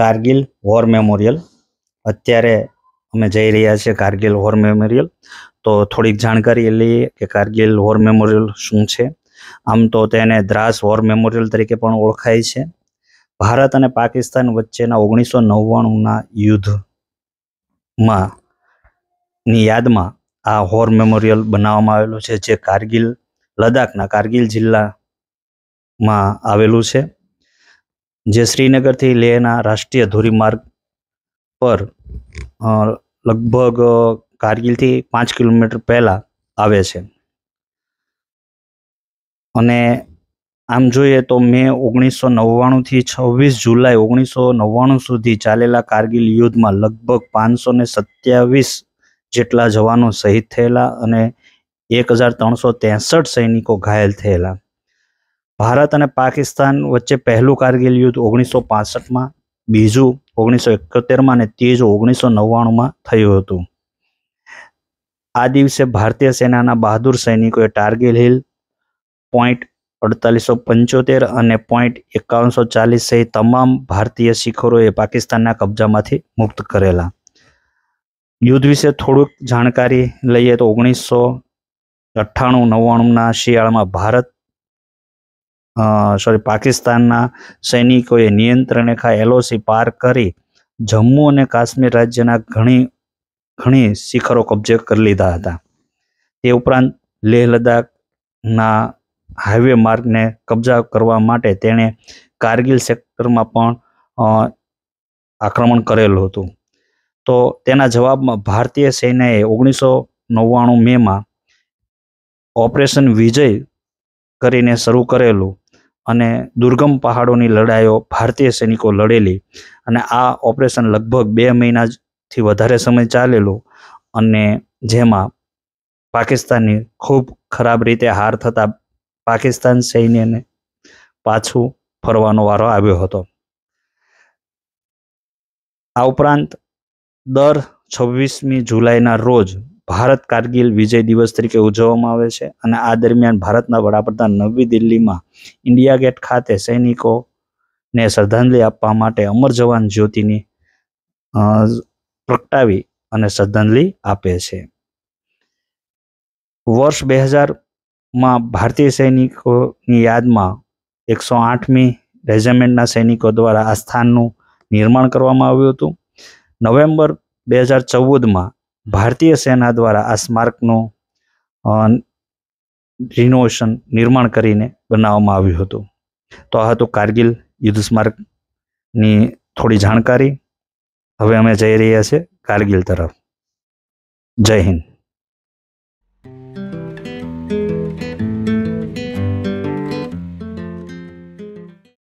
Kargil war memorial. અત્યારે અમે જઈ રહ્યા છીએ કારગિલ વોર મેમોરિયલ. તો થોડીક જાણકારી લઈએ કે કારગિલ વોર મેમોરિયલ શું છે. આમ તો તેને દ્રાસ વોર મેમોરિયલ તરીકે પણ ઓળખાય છે. ભારત અને પાકિસ્તાન વચ્ચેના 1999ના યુદ્ધમાં ની યાદમાં આ વોર મેમોરિયલ બનાવવામાં આવેલું છે, જે કારગિલ લદ્દાખના કારગિલ જિલ્લામાં આવેલું છે, જે શ્રીનગરથી લેહના રાષ્ટ્રીય ધોરીમાર્ગ પર લગભગ કારગિલથી 5 કિલોમીટર પહેલા આવે છે. અને આમ જોઈએ તો મે 1999થી 26 જુલાઈ 1999 સુધી ચાલેલા કારગિલ યુદ્ધમાં લગભગ 527 જેટલા જવાનો શહીદ થયેલા અને 1363 સૈનિકો ઘાયલ થયેલા. ભારત અને પાકિસ્તાન વચ્ચે પહેલું કારગિલ યુદ્ધ 1965માં, બીજું 1971માં અને ત્રીજું 1999માં થયું હતું. આ દિવસે ભારતીય સેનાના બહાદુર સૈનિકોએ કારગિલ હિલ પોઈન્ટ 4875 અને પોઈન્ટ 5140 સહિત તમામ ભારતીય શિખરોએ પાકિસ્તાનના કબજામાંથી મુક્ત કરેલા. યુદ્ધ વિશે થોડુંક જાણકારી લઈએ તો 1998-99ના શિયાળામાં પાકિસ્તાનના સૈનિકોએ નિયંત્રણ રેખા LOC પાર કરી જમ્મુ અને કાશ્મીર રાજ્યના ઘણી શિખરો કબજે કરી લીધા હતા. તે ઉપરાંત લેહ લદ્દાખના હાઈવે માર્ગને કબજા કરવા માટે તેણે કારગિલ સેક્ટરમાં પણ આક્રમણ કરેલું હતું. તો તેના જવાબમાં ભારતીય સૈન્યએ 1999 મેમાં ઓપરેશન વિજય કરીને શરૂ કરેલું અને દુર્ગમ પહાડોની લડાઈઓ ભારતીય સૈનિકો લડેલી. અને આ ઓપરેશન લગભગ 2 મહિનાથી વધારે સમય ચાલેલું અને જેમાં પાકિસ્તાનની ખૂબ ખરાબ રીતે હાર થતા પાકિસ્તાન સૈન્યને પાછું ફરવાનો વારો આવ્યો હતો. આ ઉપરાંત દર 26મી જુલાઈના રોજ ભારત કારગિલ વિજય દિવસ તરીકે ઉજવવામાં આવે છે અને આ દરમિયાન ભારતના વડાપ્રધાન નવી દિલ્હીમાં ઇન્ડિયા ગેટ ખાતે સૈનિકોને શ્રદ્ધાંજલિ આપવા માટે અમર જવાન જ્યોતિની પ્રગટાવી અને શ્રદ્ધાંજલિ આપે છે. વર્ષ 2000માં ભારતીય સૈનિકોની યાદમાં 108મી રેજિમેન્ટના સૈનિકો દ્વારા આ સ્થાનનું નિર્માણ કરવામાં આવ્યું હતું. નવેમ્બર 2014માં ભારતીય સેના દ્વારા આ સ્મારકનું નિર્માણ કરીને બનાવવામાં આવ્યું હતું. તો આ હતું કારગિલ યુદ્ધ સ્મારકની થોડી જાણકારી. હવે અમે જઈ રહ્યા છીએ કારગિલ તરફ. જય હિન્દ.